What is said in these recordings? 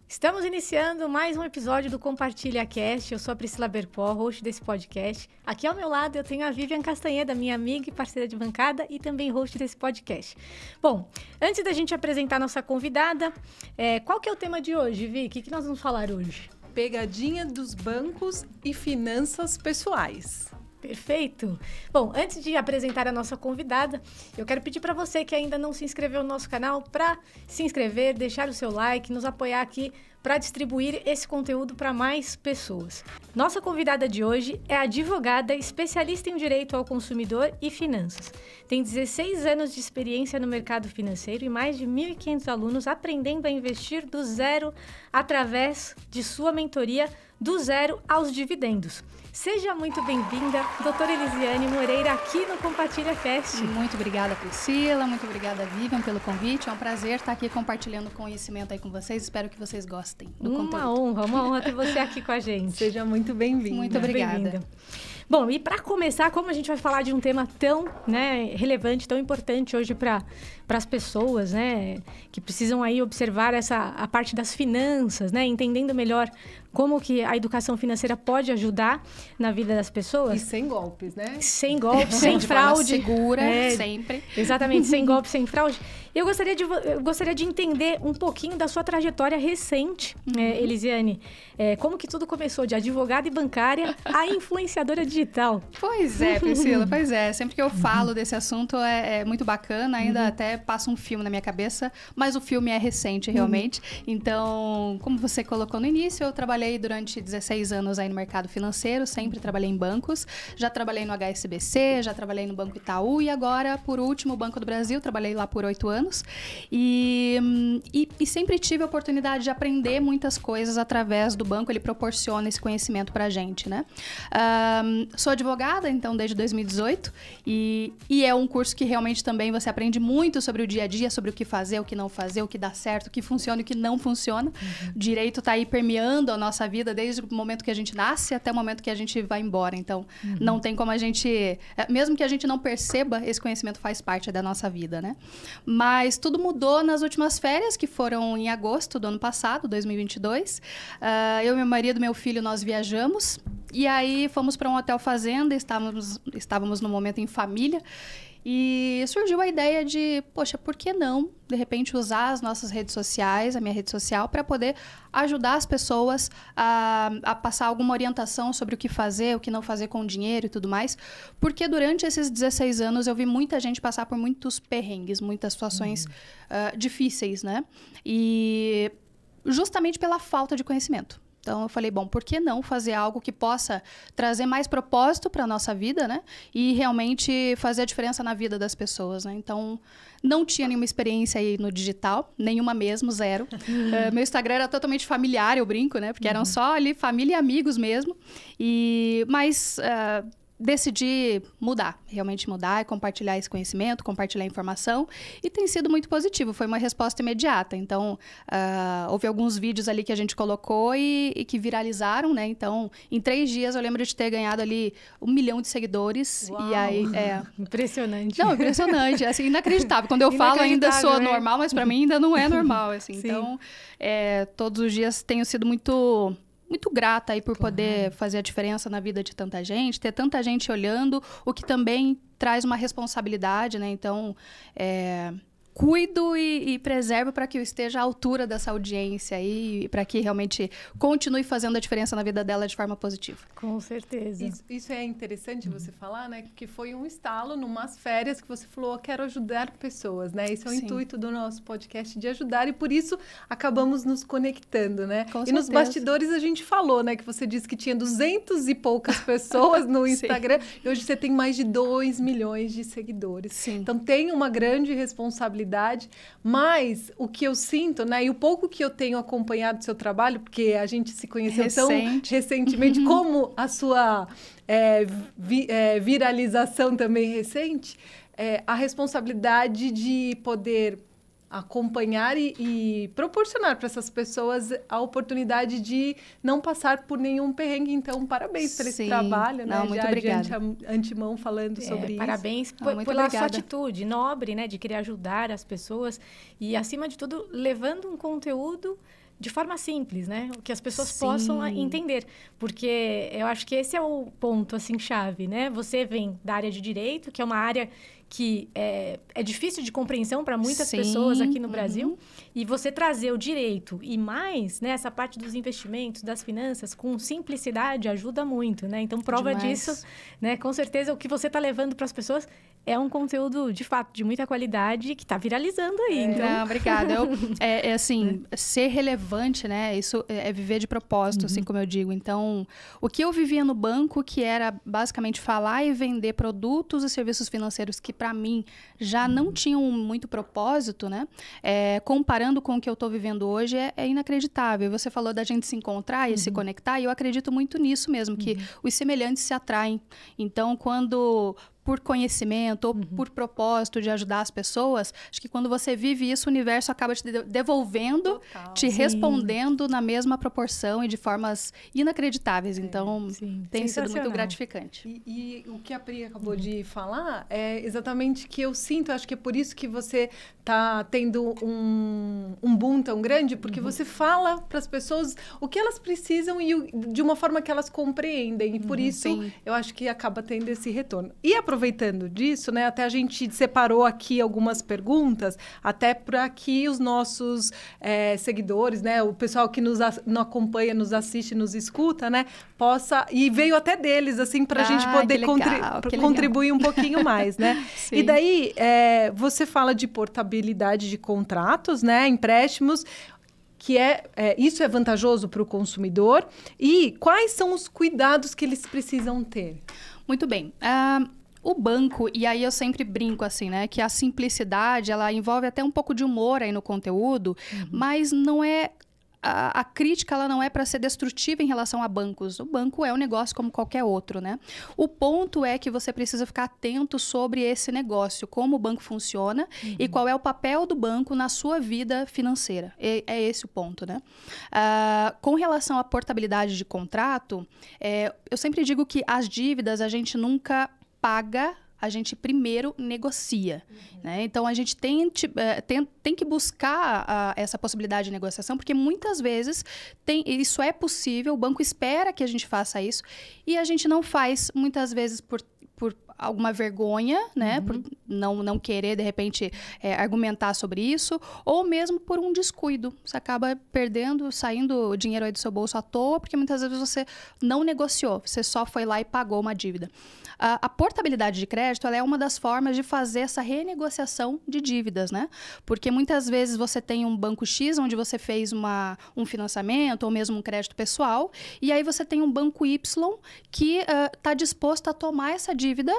Estamos iniciando mais um episódio do Compartilha Cast. Eu sou a Priscila Berpó, host desse podcast. Aqui ao meu lado eu tenho a Vivian Castanheda, minha amiga e parceira de bancada e também host desse podcast. Bom, antes da gente apresentar a nossa convidada, qual que é o tema de hoje, Vi? O que nós vamos falar hoje? Pegadinha dos bancos e finanças pessoais. Perfeito! Bom, antes de apresentar a nossa convidada, eu quero pedir para você que ainda não se inscreveu no nosso canal para se inscrever, deixar o seu like, nos apoiar aqui para distribuir esse conteúdo para mais pessoas. Nossa convidada de hoje é advogada especialista em direito ao consumidor e finanças. Tem 16 anos de experiência no mercado financeiro e mais de 1.500 alunos aprendendo a investir do zero através de sua mentoria do zero aos dividendos. Seja muito bem-vinda, doutora Elisiane Moreira, aqui no Compartilha Cast. Muito obrigada, Priscila. Muito obrigada, Vivian, pelo convite. É um prazer estar aqui compartilhando conhecimento aí com vocês. Espero que vocês gostem do conteúdo. Uma honra ter você aqui com a gente. Seja muito bem-vinda. Muito obrigada. Bem-vinda. Bom, e para começar, como a gente vai falar de um tema tão relevante, tão importante hoje para as pessoas, que precisam aí observar a parte das finanças, entendendo melhor como que a educação financeira pode ajudar na vida das pessoas. E sem golpes, né? Sem golpes, sem fraude. Segura, sempre. Exatamente, sem golpes, sem fraude. Eu gostaria de entender um pouquinho da sua trajetória recente, Elisiane. Como que tudo começou de advogada e bancária a influenciadora digital? Pois é, Priscila, pois é. Sempre que eu falo desse assunto é muito bacana, ainda até passa um filme na minha cabeça, mas o filme é recente, realmente. Então, como você colocou no início, eu trabalhei durante 16 anos aí no mercado financeiro, sempre trabalhei em bancos, já trabalhei no HSBC, já trabalhei no Banco Itaú e agora, por último, o Banco do Brasil, trabalhei lá por 8 anos e sempre tive a oportunidade de aprender muitas coisas através do banco, ele proporciona esse conhecimento pra gente, né? Sou advogada, então, desde 2018 e é um curso que realmente também você aprende muito sobre o dia a dia, sobre o que fazer, o que não fazer, o que dá certo, o que funciona e o que não funciona. O direito tá aí permeando a nossa vida desde o momento que a gente nasce até o momento que a gente vai embora. Então, não tem como a gente... Mesmo que a gente não perceba, esse conhecimento faz parte da nossa vida, né? Mas tudo mudou nas últimas férias, que foram em agosto do ano passado, 2022. Eu, meu marido e meu filho, nós viajamos. E aí, fomos para um hotel fazenda, estávamos no momento em família. E surgiu a ideia de, poxa, por que não, de repente, usar as nossas redes sociais, a minha rede social, para poder ajudar as pessoas a passar alguma orientação sobre o que fazer, o que não fazer com o dinheiro e tudo mais. Porque durante esses 16 anos eu vi muita gente passar por muitos perrengues, muitas situações difíceis, né? E justamente pela falta de conhecimento. Então, eu falei, bom, por que não fazer algo que possa trazer mais propósito para a nossa vida, né? E realmente fazer a diferença na vida das pessoas, né? Então, não tinha nenhuma experiência aí no digital, nenhuma mesmo, zero. Meu Instagram era totalmente familiar, eu brinco, né? Porque eram só ali família e amigos mesmo. Mas... decidi realmente mudar e compartilhar esse conhecimento, compartilhar informação e tem sido muito positivo, foi uma resposta imediata. Então, houve alguns vídeos ali que a gente colocou e que viralizaram, né? Então, em 3 dias eu lembro de ter ganhado ali 1 milhão de seguidores. Uau. E aí, impressionante. Não, impressionante, assim, inacreditável. Quando eu falo ainda sou normal, mas para mim ainda não é normal, assim. Então, todos os dias tenho sido muito grata aí por poder fazer a diferença na vida de tanta gente, ter tanta gente olhando, o que também traz uma responsabilidade, né? Então, cuido e preservo para que eu esteja à altura dessa audiência aí, e para que realmente continue fazendo a diferença na vida dela de forma positiva. Com certeza. Isso é interessante você falar, né? Que foi um estalo numas férias que você falou, quero ajudar pessoas, né? Esse é o intuito do nosso podcast, de ajudar, e por isso acabamos nos conectando, né? Com e certeza. nos bastidores a gente falou, né? Que você disse que tinha 200 e poucas pessoas no Instagram, e hoje você tem mais de 2 milhões de seguidores. Sim. Então tem uma grande responsabilidade, mas o que eu sinto, né? E o pouco que eu tenho acompanhado do seu trabalho, porque a gente se conheceu tão recentemente, como a sua viralização também recente, a responsabilidade de poder acompanhar e proporcionar para essas pessoas a oportunidade de não passar por nenhum perrengue. Então, parabéns por esse trabalho, né? Muito já obrigada. de antemão falando sobre isso. Parabéns pela sua atitude nobre, né? De querer ajudar as pessoas e, acima de tudo, levando um conteúdo de forma simples, né? Que as pessoas possam entender. Porque eu acho que esse é o ponto, assim, chave, né? Você vem da área de direito, que é uma área que é difícil de compreensão para muitas pessoas aqui no Brasil. E você trazer o direito e mais, né, essa parte dos investimentos, das finanças, com simplicidade, ajuda muito, né? Então, prova disso, né? Com certeza, o que você está levando para as pessoas é um conteúdo, de fato, de muita qualidade que está viralizando aí. Então... Não, obrigada. Assim, ser relevante, né? Isso é viver de propósito, assim como eu digo. Então, o que eu vivia no banco, que era basicamente falar e vender produtos e serviços financeiros que, para mim, já não tinham muito propósito, né? Comparando com o que eu estou vivendo hoje, é inacreditável. Você falou da gente se encontrar e se conectar, e eu acredito muito nisso mesmo, que os semelhantes se atraem. Então, quando... por conhecimento ou por propósito de ajudar as pessoas, acho que quando você vive isso, o universo acaba te devolvendo, te respondendo na mesma proporção e de formas inacreditáveis. Então, tem sido muito gratificante. E o que a Pri acabou de falar é exatamente que eu sinto, acho que é por isso que você está tendo um boom tão grande, porque você fala para as pessoas o que elas precisam e de uma forma que elas compreendem. E por isso, eu acho que acaba tendo esse retorno. E aproveitando disso, né, até a gente separou aqui algumas perguntas, até para que os nossos seguidores, né, o pessoal que nos acompanha, nos assiste, nos escuta, né, possa... E veio até deles, assim, para a gente poder contribuir um pouquinho mais, né? E daí, você fala de portabilidade de contratos, né, empréstimos, que isso é vantajoso para o consumidor. E quais são os cuidados que eles precisam ter? Muito bem. O banco, e aí eu sempre brinco assim, né? Que a simplicidade, ela envolve até um pouco de humor aí no conteúdo, mas não é... A crítica, ela não é para ser destrutiva em relação a bancos. O banco é um negócio como qualquer outro, né? O ponto é que você precisa ficar atento sobre esse negócio, como o banco funciona e qual é o papel do banco na sua vida financeira. É esse o ponto, né? Com relação à portabilidade de contrato, eu sempre digo que as dívidas a gente nunca paga, a gente primeiro negocia. Né? Então, a gente tem que buscar essa possibilidade de negociação, porque muitas vezes isso é possível, o banco espera que a gente faça isso, e a gente não faz, muitas vezes, por alguma vergonha, né? Por não querer, de repente, argumentar sobre isso, ou mesmo por um descuido. Você acaba saindo o dinheiro aí do seu bolso à toa, porque muitas vezes você não negociou, você só foi lá e pagou uma dívida. A portabilidade de crédito, ela é uma das formas de fazer essa renegociação de dívidas, né? Porque muitas vezes você tem um banco X, onde você fez um financiamento, ou mesmo um crédito pessoal, e aí você tem um banco Y que está disposto a tomar essa dívida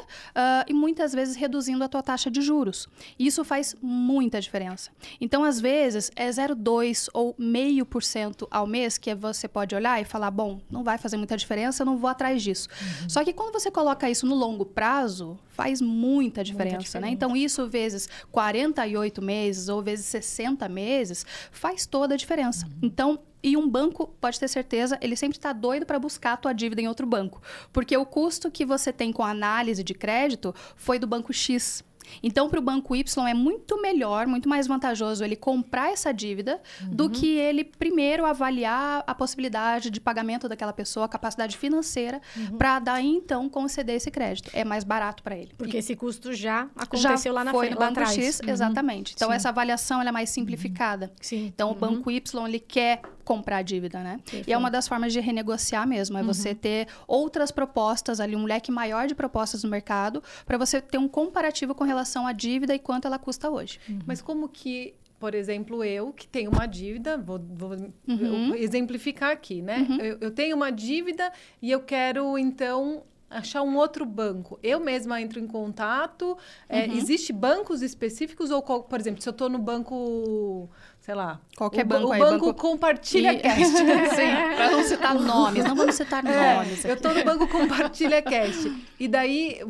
e muitas vezes reduzindo a tua taxa de juros. Isso faz muita diferença. Então, às vezes, é 0,2% ou 0,5% ao mês que você pode olhar e falar, bom, não vai fazer muita diferença, eu não vou atrás disso. Só que quando você coloca isso no longo prazo, faz muita diferença, né? Então, isso vezes 48 meses ou vezes 60 meses, faz toda a diferença. Então, e um banco, pode ter certeza, ele sempre está doido para buscar a tua dívida em outro banco. Porque o custo que você tem com a análise de crédito foi do banco X. Então, para o banco Y é muito melhor, muito mais vantajoso ele comprar essa dívida do que ele primeiro avaliar a possibilidade de pagamento daquela pessoa, a capacidade financeira, para daí então conceder esse crédito. É mais barato para ele. Porque esse custo já aconteceu lá na frente, no banco X, exatamente. Então, essa avaliação ela é mais simplificada. Então, o banco Y ele quer comprar a dívida, né? E é uma das formas de renegociar mesmo, é você ter outras propostas ali, um leque maior de propostas no mercado, para você ter um comparativo com relação à dívida e quanto ela custa hoje. Mas como que, por exemplo, eu que tenho uma dívida, vou exemplificar aqui, né? Eu tenho uma dívida e eu quero, então, achar um outro banco. Eu mesma entro em contato. Existe bancos específicos? Ou, por exemplo, se eu estou no banco... sei lá, qualquer banco aí. O banco Compartilha Cast. Sim, para não citar nomes. Não vamos citar nomes aqui. Eu estou no banco Compartilha Cast. E daí,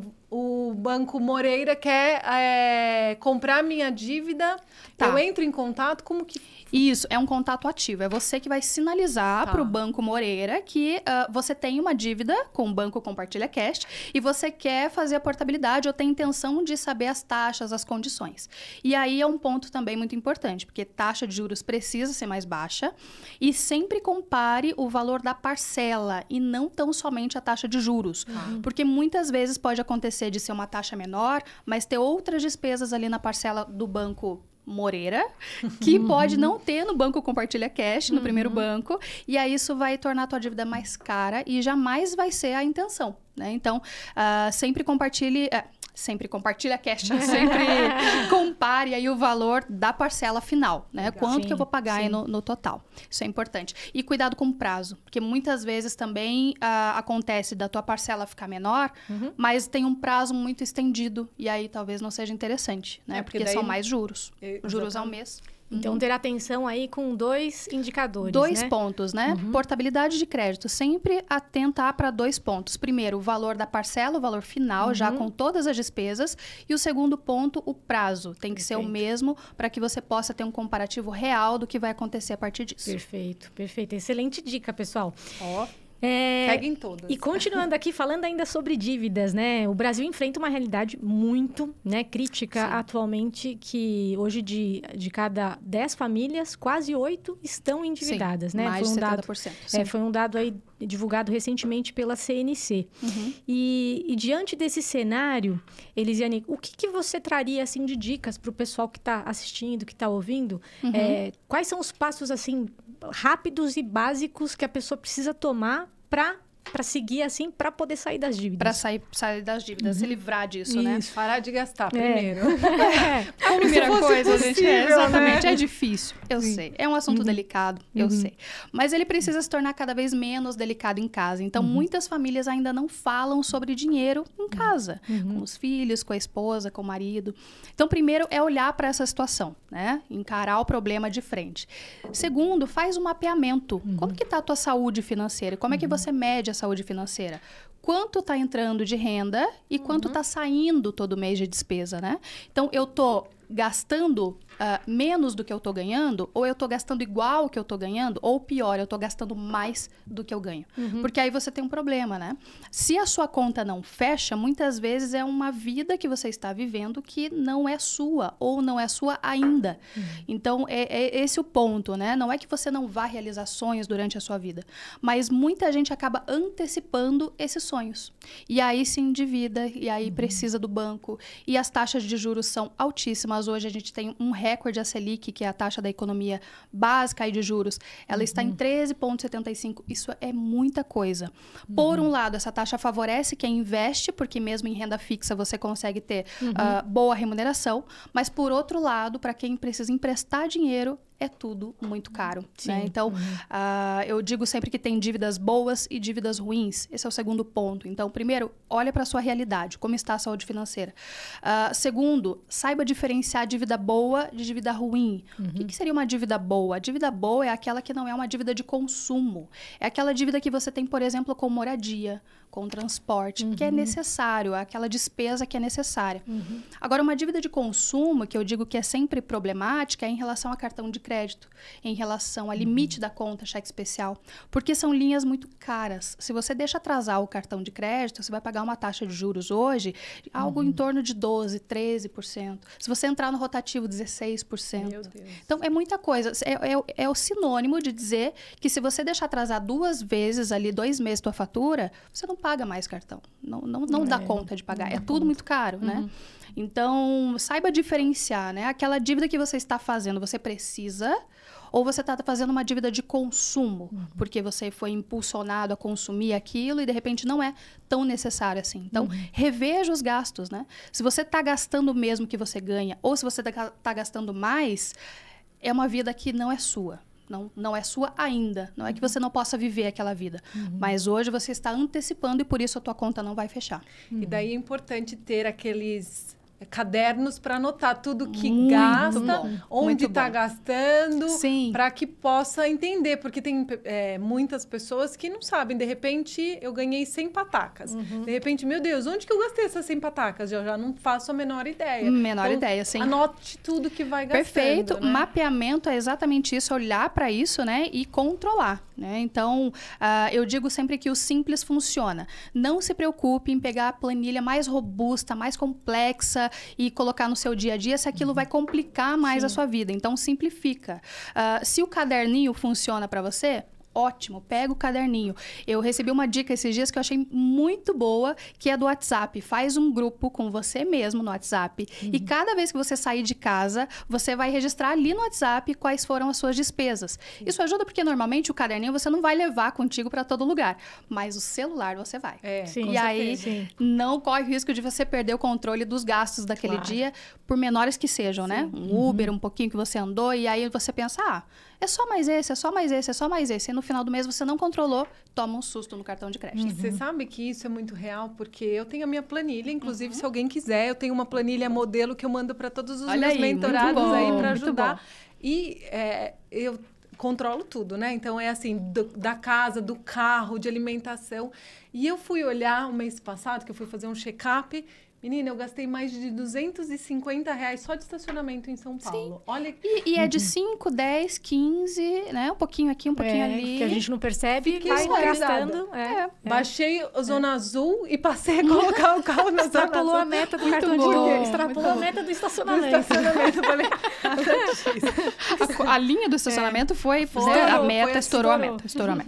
o Banco Moreira quer comprar minha dívida, eu entro em contato, como que... Isso, é um contato ativo. É você que vai sinalizar para o Banco Moreira que você tem uma dívida com o Banco Compartilha Cash e você quer fazer a portabilidade ou tem intenção de saber as taxas, as condições. E aí é um ponto também muito importante, porque taxa de juros precisa ser mais baixa e sempre compare o valor da parcela e não tão somente a taxa de juros. Porque muitas vezes pode acontecer de ser uma taxa menor, mas ter outras despesas ali na parcela do Banco Moreira, que pode não ter no Banco Compartilha Cash, no primeiro banco, e aí isso vai tornar a tua dívida mais cara e jamais vai ser a intenção, né? Então, sempre compartilhe cash, sempre compare aí o valor da parcela final, né? Legal. Quanto que eu vou pagar aí no total. Isso é importante. E cuidado com o prazo, porque muitas vezes também acontece da tua parcela ficar menor, mas tem um prazo muito estendido e aí talvez não seja interessante, né? Porque são mais juros. Juros ao mês. Então, ter atenção aí com 2 indicadores, Dois né? pontos, né? Portabilidade de crédito. Sempre atentar para 2 pontos. Primeiro, o valor da parcela, o valor final, já com todas as despesas. E o segundo ponto, o prazo. Tem que ser o mesmo para que você possa ter um comparativo real do que vai acontecer a partir disso. Perfeito, perfeito. Excelente dica, pessoal. Peguem todas. E continuando aqui, falando ainda sobre dívidas, né? O Brasil enfrenta uma realidade muito, né, crítica atualmente, que hoje de cada 10 famílias, quase 8 estão endividadas, né? Mais de 70%. Foi um dado aí divulgado recentemente pela CNC. E diante desse cenário, Elisiane, o que você traria assim de dicas para o pessoal que está assistindo, que está ouvindo? Quais são os passos assim rápidos e básicos que a pessoa precisa tomar para seguir assim, para poder sair das dívidas? Para sair das dívidas, se livrar disso, né? Parar de gastar primeiro. A primeira coisa, possível, gente, exatamente, né? é difícil, eu sei. É um assunto delicado, eu sei. Mas ele precisa se tornar cada vez menos delicado em casa. Então, muitas famílias ainda não falam sobre dinheiro em casa. Com os filhos, com a esposa, com o marido. Então, primeiro é olhar para essa situação, né? Encarar o problema de frente. Segundo, faz um mapeamento. Como que está a tua saúde financeira? Como é que você mede a saúde financeira? Quanto está entrando de renda e quanto está saindo todo mês de despesa, né? Então, eu estou gastando menos do que eu estou ganhando, ou eu estou gastando igual o que eu estou ganhando, ou pior, eu estou gastando mais do que eu ganho. Porque aí você tem um problema, né? Se a sua conta não fecha, muitas vezes é uma vida que você está vivendo que não é sua, ou não é sua ainda. Então, é esse o ponto, né? Não é que você não vá realizar sonhos durante a sua vida, mas muita gente acaba antecipando esses sonhos. E aí se endivida, e aí precisa do banco, e as taxas de juros são altíssimas. Hoje a gente tem um recorde, a Selic, que é a taxa da economia básica aí de juros, ela está em 13,75. Isso é muita coisa. Por um lado, essa taxa favorece quem investe, porque mesmo em renda fixa você consegue ter boa remuneração, mas por outro lado, para quem precisa emprestar dinheiro, é tudo muito caro, né? Então, eu digo sempre que tem dívidas boas e dívidas ruins. Esse é o segundo ponto. Então, primeiro, olha para a sua realidade, como está a saúde financeira. Segundo, saiba diferenciar dívida boa de dívida ruim. O que seria uma dívida boa? A dívida boa é aquela que não é uma dívida de consumo. É aquela dívida que você tem, por exemplo, com moradia, com transporte, que é necessário, aquela despesa que é necessária. Agora, uma dívida de consumo, que eu digo que é sempre problemática, é em relação a cartão de crédito, em relação ao limite da conta, cheque especial, porque são linhas muito caras. Se você deixa atrasar o cartão de crédito, você vai pagar uma taxa de juros hoje, algo em torno de 12%, 13%. Se você entrar no rotativo, 16%. Meu Deus. Então, é muita coisa. É o sinônimo de dizer que se você deixar atrasar 2 vezes ali, 2 meses tua fatura, você não paga mais cartão. Não dá conta de pagar. É tudo muito caro, né? Então, saiba diferenciar, né? Aquela dívida que você está fazendo, você precisa, ou você está fazendo uma dívida de consumo, porque você foi impulsionado a consumir aquilo e, de repente, não é tão necessário assim. Então, reveja os gastos, né? Se você está gastando o mesmo que você ganha, ou se você está gastando mais, é uma vida que não é sua. Não é sua ainda. Não é que você não possa viver aquela vida. Mas hoje você está antecipando e por isso a tua conta não vai fechar. E daí é importante ter aqueles cadernos para anotar tudo que Muito gasta, bom, onde muito está bom. gastando, Sim. para que possa entender, porque tem muitas pessoas que não sabem. De repente, eu ganhei 100 patacas. De repente, meu Deus, onde que eu gastei essas 100 patacas? Eu já não faço a menor ideia. Menor Então, ideia, sim. Anote tudo que vai gastando. Perfeito. Né? Mapeamento é exatamente isso, olhar para isso, né, e controlar, né? Então, eu digo sempre que o simples funciona. Não se preocupe em pegar a planilha mais robusta, mais complexa e colocar no seu dia a dia, se aquilo vai complicar mais a sua vida. Então, simplifica. Se o caderninho funciona para você, ótimo, pega o caderninho. Eu recebi uma dica esses dias que eu achei muito boa, que é do WhatsApp. Faz um grupo com você mesmo no WhatsApp. E cada vez que você sair de casa, você vai registrar ali no WhatsApp quais foram as suas despesas. Isso ajuda porque normalmente o caderninho você não vai levar contigo para todo lugar, mas o celular você vai. Sim, E aí sim. não corre o risco de você perder o controle dos gastos daquele dia, por menores que sejam, né? Um Uber, um pouquinho que você andou, e aí você pensa, é só mais esse, é só mais esse, é só mais esse. E no final do mês você não controlou, toma um susto no cartão de crédito. E você sabe que isso é muito real, porque eu tenho a minha planilha, inclusive se alguém quiser, eu tenho uma planilha modelo que eu mando para todos os meus mentorados aí para ajudar. E eu controlo tudo, né? Então é assim, da casa, do carro, de alimentação. E eu fui olhar o mês passado, que eu fui fazer um check-up. Menina, eu gastei mais de R$250 só de estacionamento em São Paulo. Olha. E é de 5, 10, 15, né? Um pouquinho aqui, um pouquinho ali. Que a gente não percebe, Fiquei vai gastando. Baixei a Zona Azul e passei a colocar o carro na Zona Azul. Extrapolou a meta do cartão de crédito. Extrapolou a meta do estacionamento. Eu falei, a linha do estacionamento foi a meta, estourou a meta.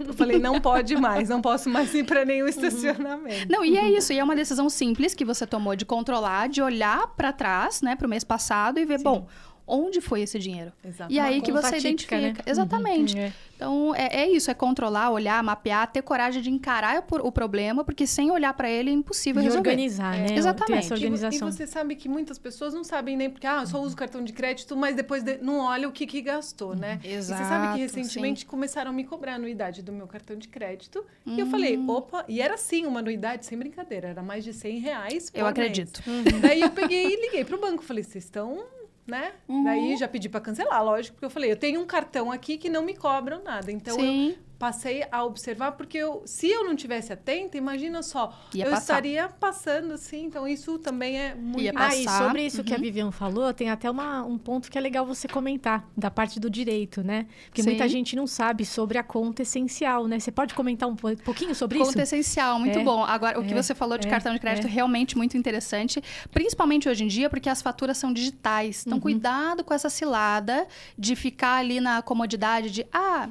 Eu falei, não pode mais, não posso mais ir para nenhum estacionamento. Não, e é isso. E é uma decisão simples que você tomou de controlar, de olhar para trás, né, para o mês passado e ver, bom, onde foi esse dinheiro? Exato. E aí que você típica, identifica. né? Exatamente. Então, é isso, é controlar, olhar, mapear, ter coragem de encarar o problema, porque sem olhar para ele é impossível resolver. Organizar, né? Exatamente. Ter essa organização. E você sabe que muitas pessoas não sabem nem porque, eu só uso cartão de crédito, mas depois não olha o que gastou, né? Exato, e você sabe que recentemente começaram a me cobrar a anuidade do meu cartão de crédito. E eu falei, opa, e era sim uma anuidade, sem brincadeira, era mais de R$100 por Eu acredito. Daí eu peguei e liguei pro banco, falei, vocês estão... Né? Daí já pedi para cancelar, lógico, porque eu falei, eu tenho um cartão aqui que não me cobram nada. Então eu passei a observar, porque se eu não tivesse atenta, imagina só, eu estaria passando assim. Então isso também é muito E sobre isso que a Vivian falou, tem até um ponto que é legal você comentar, da parte do direito, né? Porque muita gente não sabe sobre a conta essencial, né? Você pode comentar um pouquinho sobre isso? Conta essencial, muito bom. Agora, o que você falou de cartão de crédito é realmente muito interessante, principalmente hoje em dia, porque as faturas são digitais. Então, cuidado com essa cilada de ficar ali na comodidade de,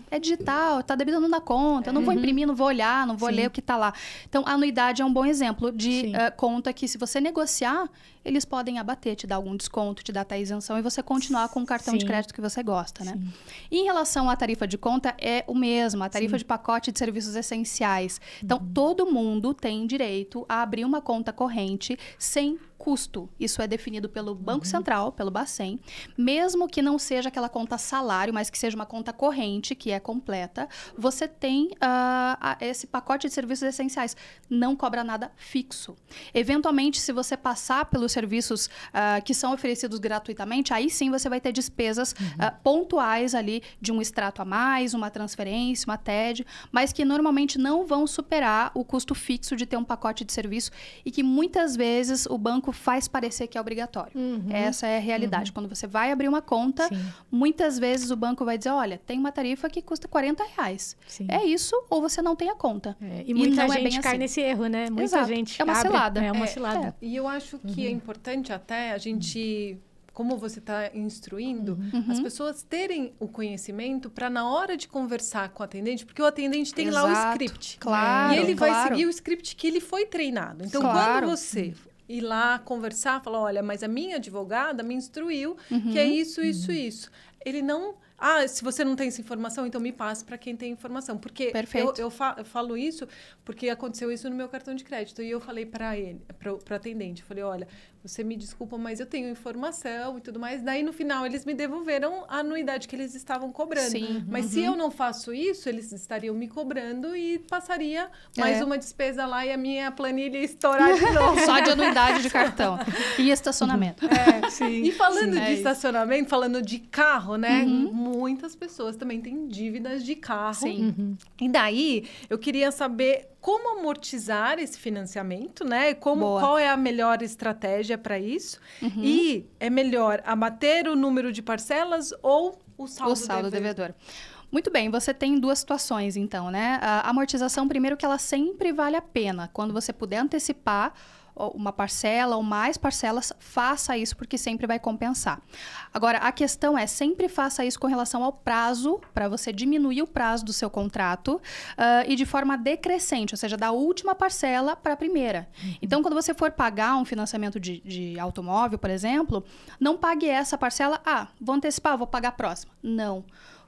é digital, tá debitando na conta, eu não vou imprimir, não vou olhar, não vou ler o que tá lá. Então, a anuidade é um bom exemplo de conta que, se você negociar, eles podem abater, te dar algum desconto, te dar a isenção e você continuar com o cartão de crédito que você gosta, né? E em relação à tarifa de conta, é o mesmo, a tarifa de pacote de serviços essenciais. Então, todo mundo tem direito a abrir uma conta corrente sem custo. Isso é definido pelo Banco Central, pelo Bacen. Mesmo que não seja aquela conta salário, mas que seja uma conta corrente, que é completa, você tem esse pacote de serviços essenciais. Não cobra nada fixo. Eventualmente, se você passar pelos serviços que são oferecidos gratuitamente, aí sim você vai ter despesas pontuais ali de um extrato a mais, uma transferência, uma TED, mas que normalmente não vão superar o custo fixo de ter um pacote de serviço e que muitas vezes o banco faz parecer que é obrigatório. Essa é a realidade. Quando você vai abrir uma conta, muitas vezes o banco vai dizer, olha, tem uma tarifa que custa R$40. É isso, ou você não tem a conta. E muita gente cai nesse erro, né? Muita gente é uma cilada. É uma cilada. E eu acho que é importante até a gente... Como você está instruindo, as pessoas terem o conhecimento para, na hora de conversar com o atendente, porque o atendente tem lá o script. Claro, e ele vai seguir o script que ele foi treinado. Então, quando você ir lá conversar, falar, olha, mas a minha advogada me instruiu que é isso, isso, isso. Ele não se você não tem essa informação, então me passe para quem tem informação. Porque eu falo isso porque aconteceu isso no meu cartão de crédito. E eu falei para o atendente, eu falei, olha, você me desculpa, mas eu tenho informação e tudo mais. Daí, no final, eles me devolveram a anuidade que eles estavam cobrando. Sim. Mas se eu não faço isso, eles estariam me cobrando e passaria mais uma despesa lá e a minha planilha ia estourar de novo. Só de anuidade de cartão. E estacionamento. Sim. E falando de estacionamento, falando de carro, né? Muitas pessoas também têm dívidas de carro. Sim. E daí, eu queria saber como amortizar esse financiamento, né? Qual é a melhor estratégia para isso? E é melhor abater o número de parcelas ou o saldo devedor? Muito bem, você tem duas situações, então, né? A amortização, primeiro, que ela sempre vale a pena. Quando você puder antecipar uma parcela ou mais parcelas, faça isso, porque sempre vai compensar. Agora, a questão é, sempre faça isso com relação ao prazo, para você diminuir o prazo do seu contrato e de forma decrescente, ou seja, da última parcela para a primeira. Então, quando você for pagar um financiamento de automóvel, por exemplo, não pague essa parcela, vou antecipar, vou pagar a próxima. Não.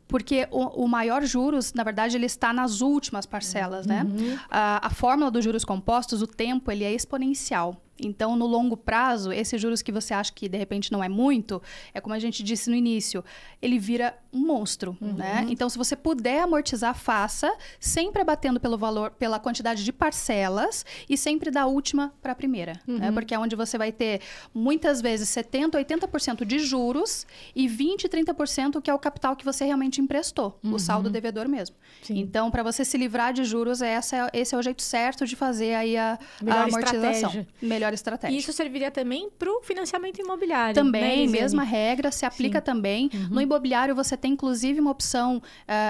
Porque o maior juros, na verdade, ele está nas últimas parcelas, né? A fórmula dos juros compostos, o tempo, ele é exponencial. Então, no longo prazo, esses juros que você acha que, de repente, não é muito, é como a gente disse no início, ele vira um monstro, né? Então, se você puder amortizar, faça, sempre abatendo pelo valor, pela quantidade de parcelas e sempre da última para a primeira, né? Porque é onde você vai ter, muitas vezes, 70%, 80% de juros e 20%, 30% que é o capital que você realmente emprestou, o saldo devedor mesmo. Sim. Então, para você se livrar de juros, esse é o jeito certo de fazer aí a amortização. Melhor estratégia. E isso serviria também para o financiamento imobiliário. Também, né, mesma regra, se aplica também. No imobiliário, você tem, inclusive, uma opção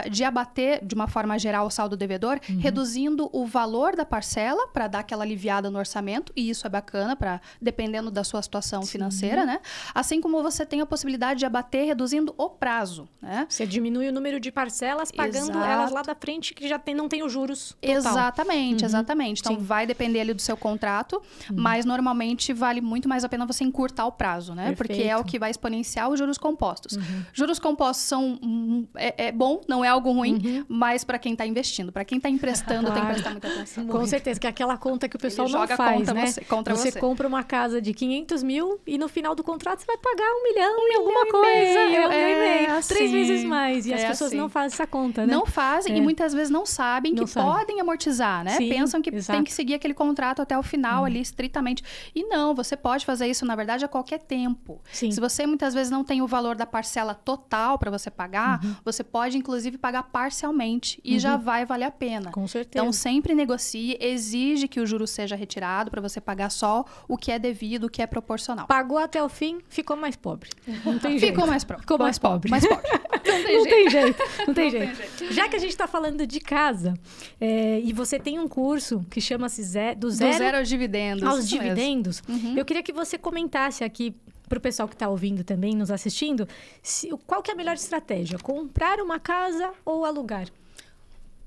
de abater, de uma forma geral, o saldo devedor, reduzindo o valor da parcela para dar aquela aliviada no orçamento. E isso é bacana, dependendo da sua situação financeira, né? Assim como você tem a possibilidade de abater reduzindo o prazo, né? Você diminui o número de parcelas, pagando elas lá da frente, que já não tem os juros total. Exatamente. Então, vai depender ali do seu contrato, mas normalmente vale muito mais a pena você encurtar o prazo, né? Perfeito. Porque é o que vai exponenciar os juros compostos. Juros compostos são é bom, não é algo ruim, mas para quem está investindo, para quem está emprestando, tem que prestar muita atenção. Com certeza, que é aquela conta que o pessoal não joga faz, contra né? você. Você compra uma casa de 500 mil e no final do contrato você vai pagar 1 milhão e alguma coisa. 1 milhão e meio. 3 vezes mais. E as pessoas não fazem essa conta, né? Não fazem e muitas vezes não sabem que podem amortizar, né? Sim, pensam que tem que seguir aquele contrato até o final ali, estritamente. E não, você pode fazer isso, na verdade, a qualquer tempo. Sim. Se você muitas vezes não tem o valor da parcela total para você pagar, você pode, inclusive, pagar parcialmente e já vai valer a pena. Com certeza. Então, sempre negocie, exige que o juro seja retirado para você pagar só o que é devido, o que é proporcional. Pagou até o fim, ficou mais pobre. Não tem jeito. Ficou mais pobre. Ficou mais pobre. Não tem jeito. Já que a gente está falando de casa, e você tem um curso que chama-se do zero aos dividendos. Aos dividendos, eu queria que você comentasse aqui para o pessoal que está ouvindo também, nos assistindo, qual que é a melhor estratégia? Comprar uma casa ou alugar?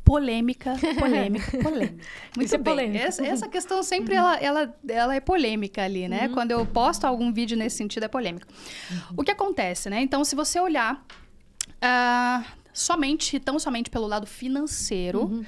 Polêmica. Muito bem. Polêmica. Essa questão sempre ela é polêmica ali, né? Quando eu posto algum vídeo nesse sentido, é polêmica. O que acontece, né? Então, se você olhar tão somente pelo lado financeiro,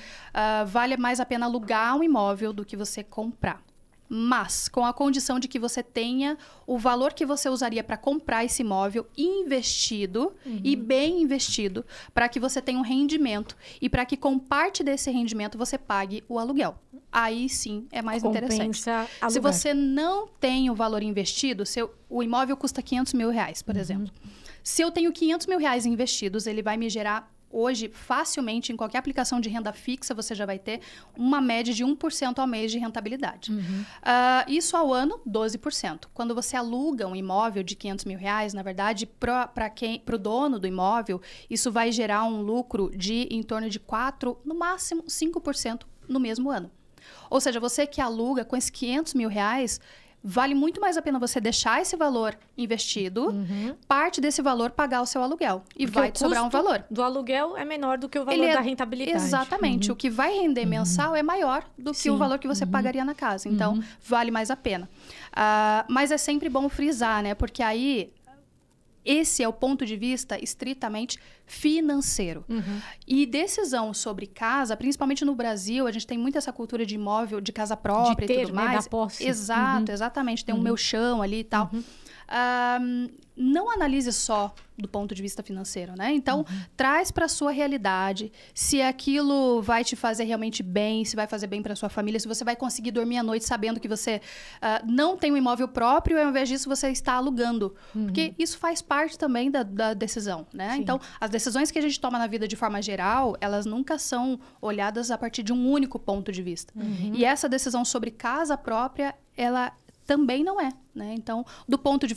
vale mais a pena alugar um imóvel do que você comprar. Mas com a condição de que você tenha o valor que você usaria para comprar esse imóvel investido e bem investido, para que você tenha um rendimento e para que com parte desse rendimento você pague o aluguel. Aí sim é mais interessante. Alugar. Se você não tem o valor investido, o imóvel custa 500 mil reais, por exemplo. Se eu tenho 500 mil reais investidos, ele vai me gerar hoje, facilmente, em qualquer aplicação de renda fixa, você já vai ter uma média de 1% ao mês de rentabilidade. Isso ao ano, 12%. Quando você aluga um imóvel de 500 mil reais, na verdade, para o dono do imóvel, isso vai gerar um lucro de em torno de 4%, no máximo 5% no mesmo ano. Ou seja, você que aluga com esses 500 mil reais, vale muito mais a pena você deixar esse valor investido, parte desse valor pagar o seu aluguel. E porque vai te sobrar um valor. Do aluguel é menor do que o valor da rentabilidade. Exatamente. O que vai render mensal é maior do que o valor que você pagaria na casa. Então, vale mais a pena. Mas é sempre bom frisar, né? Porque aí esse é o ponto de vista estritamente financeiro. E decisão sobre casa, principalmente no Brasil, a gente tem muito essa cultura de imóvel, de casa própria de ter, e tudo mais. Da posse. Exato, exatamente. Tem o meu chão ali e tal. Não analise só do ponto de vista financeiro, né? Então, traz para a sua realidade se aquilo vai te fazer realmente bem, se vai fazer bem para sua família, se você vai conseguir dormir à noite sabendo que você não tem um imóvel próprio e ao invés disso você está alugando. Porque isso faz parte também da decisão, né? Sim. Então, as decisões que a gente toma na vida de forma geral, elas nunca são olhadas a partir de um único ponto de vista. E essa decisão sobre casa própria, ela também não é, né? Então, do ponto de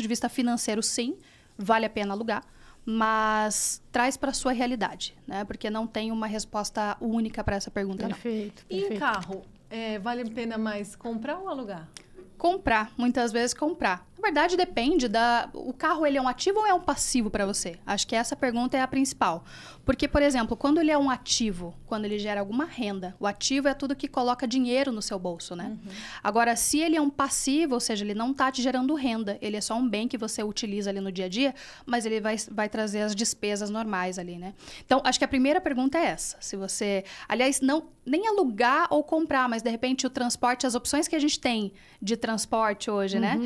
vista financeiro, sim, vale a pena alugar, mas traz para a sua realidade, né? Porque não tem uma resposta única para essa pergunta, Perfeito. E em carro, vale a pena mais comprar ou alugar? Comprar, muitas vezes comprar. Na verdade, depende o carro, ele é um ativo ou é um passivo para você? Acho que essa pergunta é a principal. Porque, por exemplo, quando ele é um ativo, quando ele gera alguma renda, o ativo é tudo que coloca dinheiro no seu bolso, né? Agora, se ele é um passivo, ou seja, ele não está te gerando renda, ele é só um bem que você utiliza ali no dia a dia, mas ele vai trazer as despesas normais ali, né? Então, acho que a primeira pergunta é essa. Se você, aliás, nem alugar ou comprar, mas de repente o transporte, as opções que a gente tem de transporte hoje, né?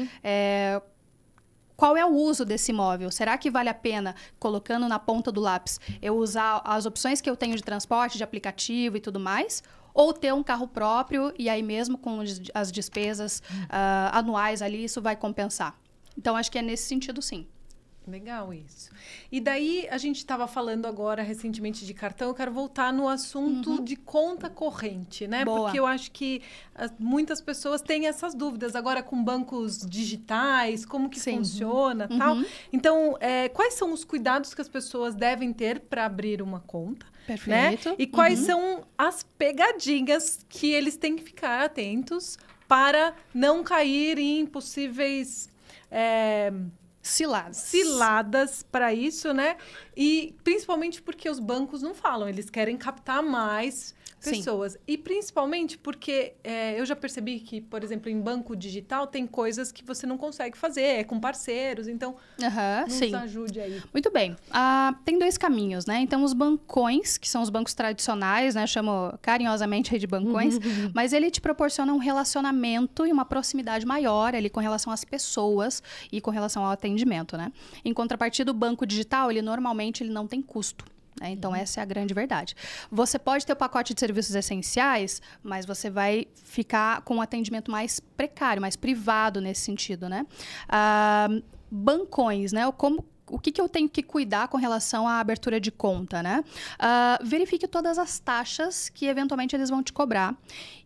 Qual é o uso desse imóvel? Será que vale a pena, colocando na ponta do lápis, eu usar as opções que eu tenho de transporte, de aplicativo e tudo mais? Ou ter um carro próprio e aí mesmo com as despesas anuais ali, isso vai compensar? Então, acho que é nesse sentido, sim. Legal isso. E daí, a gente estava falando agora recentemente de cartão, eu quero voltar no assunto de conta corrente, né? Boa. Porque eu acho que muitas pessoas têm essas dúvidas. Agora, com bancos digitais, como que funciona tal. Então, quais são os cuidados que as pessoas devem ter para abrir uma conta? Perfeito. Né? E quais são as pegadinhas que eles têm que ficar atentos para não cair em possíveis... ciladas para isso, né? E principalmente porque os bancos não falam, eles querem captar mais pessoas. Sim. E principalmente porque eu já percebi que, por exemplo, em banco digital tem coisas que você não consegue fazer, com parceiros, então nos ajude aí. Muito bem. Tem dois caminhos, né? Então, os bancões, que são os bancos tradicionais, né? Eu chamo carinhosamente de bancões, mas ele te proporciona um relacionamento e uma proximidade maior ali com relação às pessoas e com relação ao atendimento, né? Em contrapartida, o banco digital, ele normalmente não tem custo. Então, essa é a grande verdade. Você pode ter o pacote de serviços essenciais, mas você vai ficar com um atendimento mais precário, mais privado nesse sentido, né? Bancões, né? O que eu tenho que cuidar com relação à abertura de conta, né? Verifique todas as taxas que, eventualmente, eles vão te cobrar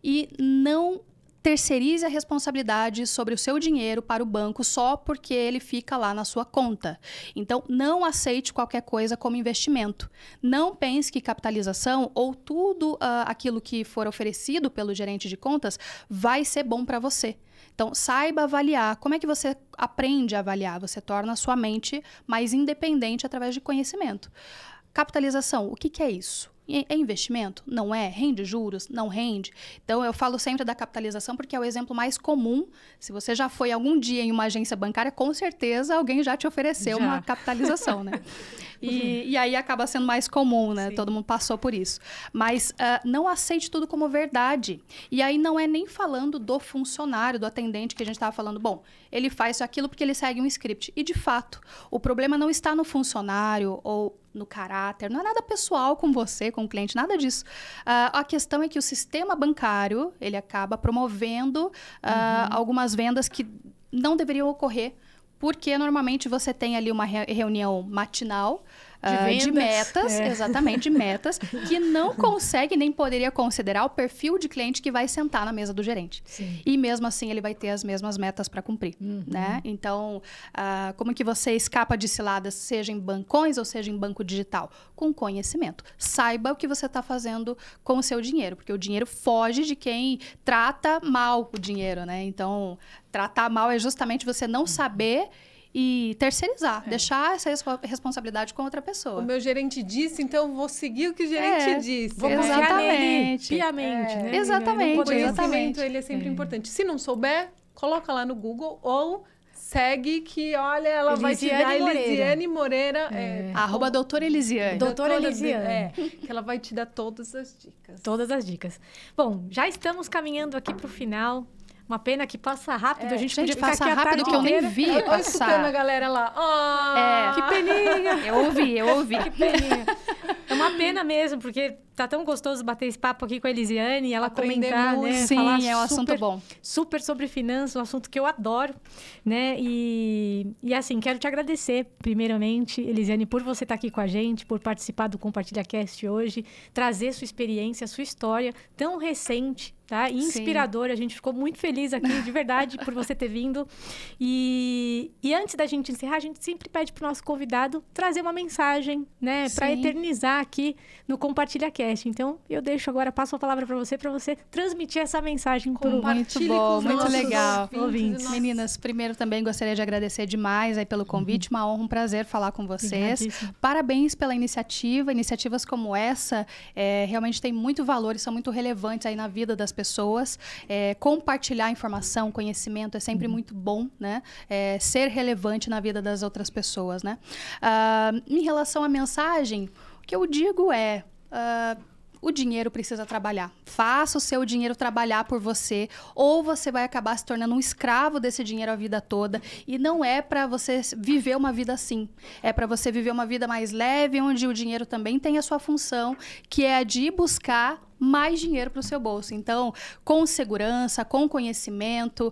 e não terceirize a responsabilidade sobre o seu dinheiro para o banco só porque ele fica lá na sua conta. Então, não aceite qualquer coisa como investimento. Não pense que capitalização ou tudo aquilo que for oferecido pelo gerente de contas vai ser bom para você. Então, saiba avaliar. Como é que você aprende a avaliar? Você torna a sua mente mais independente através de conhecimento. Capitalização, o que é isso? É investimento? Não é? Rende juros? Não rende? Então, eu falo sempre da capitalização porque é o exemplo mais comum. Se você já foi algum dia em uma agência bancária, com certeza alguém já te ofereceu uma capitalização, né? E aí acaba sendo mais comum, né? Sim. Todo mundo passou por isso. Mas não aceite tudo como verdade. E aí não é nem falando do funcionário, do atendente que a gente estava falando. Bom, ele faz aquilo porque ele segue um script. E, de fato, o problema não está no funcionário ou no caráter. Não é nada pessoal com você, com o cliente, nada disso. A questão é que o sistema bancário, ele acaba promovendo algumas vendas que não deveriam ocorrer, porque normalmente você tem ali uma reunião matinal de metas, exatamente, de metas, que não consegue nem poderia considerar o perfil de cliente que vai sentar na mesa do gerente. Sim. E mesmo assim ele vai ter as mesmas metas para cumprir, né? Então, como que você escapa de ciladas, seja em bancões ou seja em banco digital? Com conhecimento. Saiba o que você está fazendo com o seu dinheiro, porque o dinheiro foge de quem trata mal o dinheiro, né? Então, tratar mal é justamente você não saber e terceirizar, deixar essa responsabilidade com outra pessoa. O meu gerente disse, então vou seguir o que o gerente disse. Vou confiar nele piamente, né? Exatamente. O conhecimento, ele é sempre importante. Se não souber, coloca lá no Google ou segue que, olha, ela vai te dar Elisiane Moreira. @ doutora Elisiane. Doutora Elisiane. Que ela vai te dar todas as dicas. Todas as dicas. Bom, já estamos caminhando aqui para o final. Uma pena que passa rápido. A gente podia ficar passa aqui a rápido tarde que eu nem inteira. vi Eu tô escutando a passar. galera lá. Que peninha. Eu ouvi. Que peninha. É uma pena mesmo, porque tá tão gostoso bater esse papo aqui com a Elisiane e ela Aprender comentar, muito. né? Sim, falar é um assunto bom. Super sobre finanças, um assunto que eu adoro, né? E assim, quero te agradecer, primeiramente, Elisiane, por você estar aqui com a gente, por participar do Compartilha Cast hoje, trazer sua experiência, sua história tão recente, tá? E inspiradora. A gente ficou muito feliz aqui, de verdade, por você ter vindo. E antes da gente encerrar, a gente sempre pede pro nosso convidado trazer uma mensagem, né? Para eternizar aqui no Compartilha Cast. Então, eu passo a palavra para você transmitir essa mensagem pro Muito bom, muito legal. Ouvintes. Meninas, primeiro também gostaria de agradecer demais aí pelo convite. Uma honra, um prazer falar com vocês. Parabéns pela iniciativa. Iniciativas como essa realmente têm muito valor e são muito relevantes aí na vida das pessoas. Compartilhar informação, conhecimento é sempre muito bom, né? Ser relevante na vida das outras pessoas, né? Em relação à mensagem, o que eu digo é... o dinheiro precisa trabalhar. Faça o seu dinheiro trabalhar por você, ou você vai acabar se tornando um escravo desse dinheiro a vida toda. E não é para você viver uma vida assim. É para você viver uma vida mais leve, onde o dinheiro também tem a sua função, que é a de buscar mais dinheiro para o seu bolso. Então, com segurança, com conhecimento,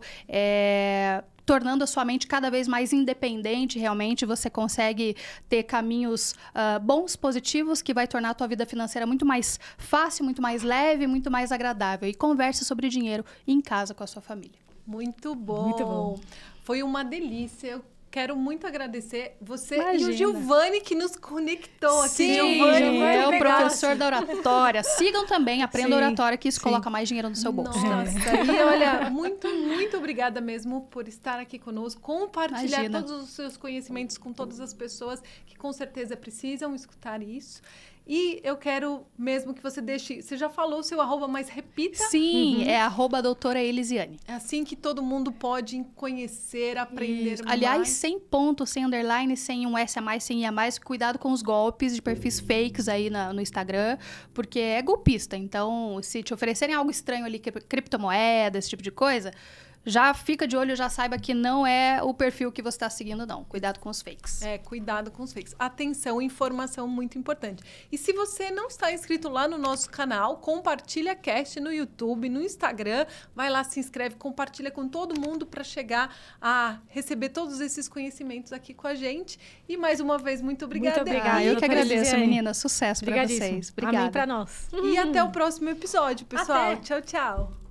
tornando a sua mente cada vez mais independente, realmente você consegue ter caminhos bons, positivos, que vai tornar a tua vida financeira muito mais fácil, muito mais leve, muito mais agradável. E converse sobre dinheiro em casa com a sua família. Muito bom. Muito bom. Foi uma delícia. Eu quero muito agradecer você Imagina. e o Giovanni que nos conectou aqui. Sim, Giovanni, é o muito professor da oratória. Sigam também, aprenda Sim, oratória, que isso coloca mais dinheiro no seu bolso. Nossa, e olha, muito, muito obrigada mesmo por estar aqui conosco, compartilhar Imagina. todos os seus conhecimentos com todas as pessoas que com certeza precisam escutar isso. E eu quero mesmo que você deixe... Você já falou o seu @, mas repita. Sim, é @ doutora Elisiane. É assim que todo mundo pode conhecer, aprender Isso. mais. Aliás, sem ponto, sem underline, sem um S a mais, sem I a mais. Cuidado com os golpes de perfis fakes aí no Instagram, porque é golpista. Então, se te oferecerem algo estranho ali, criptomoeda, esse tipo de coisa... Já fica de olho, já saiba que não é o perfil que você está seguindo, não. Cuidado com os fakes. Cuidado com os fakes. Atenção, informação muito importante. E se você não está inscrito lá no nosso canal, Compartilha Cast no YouTube, no Instagram, vai lá, se inscreve, compartilha com todo mundo para chegar a receber todos esses conhecimentos aqui com a gente. E mais uma vez, muito obrigada. Muito obrigada. Eu que doutora agradeço, Elisiane. meninas. Sucesso para vocês. Obrigada. Amém para nós. E até o próximo episódio, pessoal. Até. Tchau, tchau.